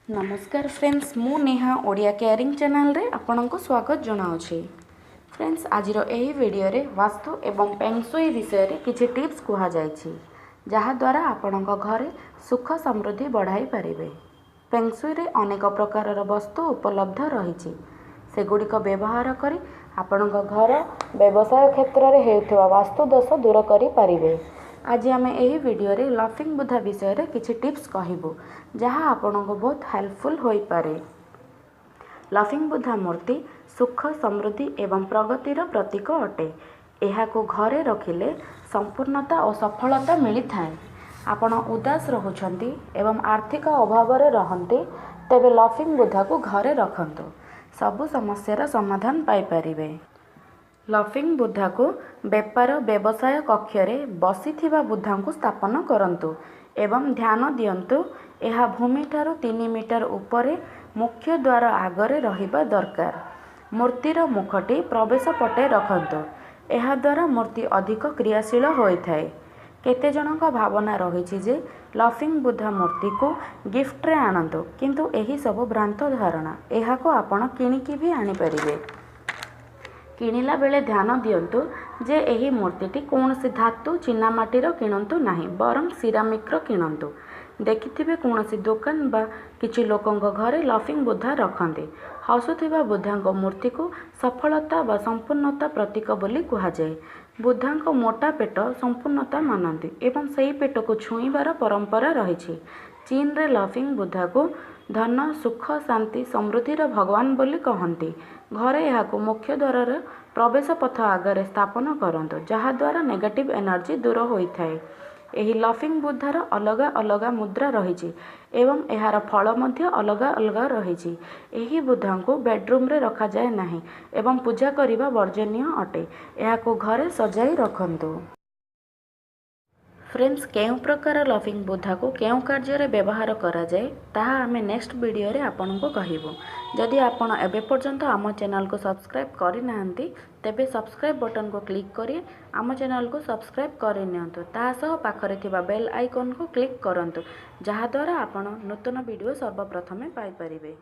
नमस्कार फ्रेंड्स, मु Neha Odia caring channel रे आपनको स्वागत जनाऊँगी। फ्रेंड्स, आज यही वीडियो रे वास्तु एवं पेंगशुई विषय रे किछि टिप्स कहा जायछि जहा द्वारा आपणक घरे सुख समृद्धि बढ़ाई पारिबे। पेंगशुई रे अनेक प्रकार वस्तु उपलब्ध रही सेगुड़िक व्यवहार करी आपणक घर व्यवसाय क्षेत्र में हेउथिबा वास्तु दोष दूर करि पारिबे। आज आम यही वीडियो रे लाफिंग बुद्धा विषय रे किछि टिप्स कहबू जहाँ आपनको बहुत हेल्पफुल होई पारे। लाफिंग बुद्धा मूर्ति सुख समृद्धि एवं प्रगतिर प्रतीक अटे। एहाको घरे रखिले संपूर्णता और सफलता मिली थाए। आपण उदास रहुछंती एवं आर्थिक अभाव रहंती तेबे लाफिंग बुद्धा को घरे रखंतु, सबु समस्यार समाधान पाई परिबे। लाफिंग बुद्धा को बेपार व्यवसाय कक्षरे बसीथिबा बुद्धा को स्थापन करंतु एवं ध्यान दियंतु। यह भूमि ठारू 3 मीटर उपरे मुख्य द्वार आगरे रहिबा दरकार। मूर्तिर मुखटी प्रवेश पटे रखंतु, यह द्वारा मूर्ति अधिक क्रियाशील होइथाए। केते जनक भावना रही जे लाफिंग बुद्धा मूर्ति को गिफ्ट रे आनंतु, किंतु एही सब भ्रांत धारणा। यह को आपण किणिकी भी आनी परिबे। किणिला बेले ध्यान दियंतु जे एही मूर्तिटी कौनसी धातु चीनामाटीर किणंतु नाही, बरं सिरामिक्र किणंतु। देखिथिबे कौनसी दुकान बा किछि लोकंक घरे लाफिंग बुद्धा रखंते। हसुथिबा बुद्धांक मूर्ति को सफलता व संपूर्णता प्रतीक बोली कुहाଯାଏ। बुद्धांक मोटा पेट संपूर्णता मानती एवं सही पेट को छुईबार परंपरा रही। चीन रे लाफिंग बुद्धा को धन सुख शांति समृद्धिर भगवान बोली कहती। घरे यहाको मुख्य द्वार प्रवेश पथ आगे स्थापन करंतु, जहा द्वारा नेगेटिव एनर्जी दूर होइथाए। एही लाफिंग बुद्धार अलग अलग मुद्रा रही एवं यार फल मध्य अलग अलग रही। एही बुद्धा को बेडरूम रे रखा जाए नहीं एवं पूजा करिबा वर्जनीय अटे। याको घरे सजाई रखंतु। फ्रेंड्स, केउ प्रकार लाफिंग बुद्धा को केउ कार्य रे व्यवहार करा जाए ताहा आमे नेक्स्ट वीडियो रे आपनको कहबो। जदि आपण एबे पर्यंत आम चैनल को सब्सक्राइब करि नाहंती तेबे सब्सक्राइब बटन को क्लिक करी आम चैनल को सब्सक्राइब करि नियंतु। ताहा सह पाखरे थिबा बेल आइकन को क्लिक करंतु, जहा द्वारा आपण नूतन वीडियो सर्वप्रथमे पाई परिबे।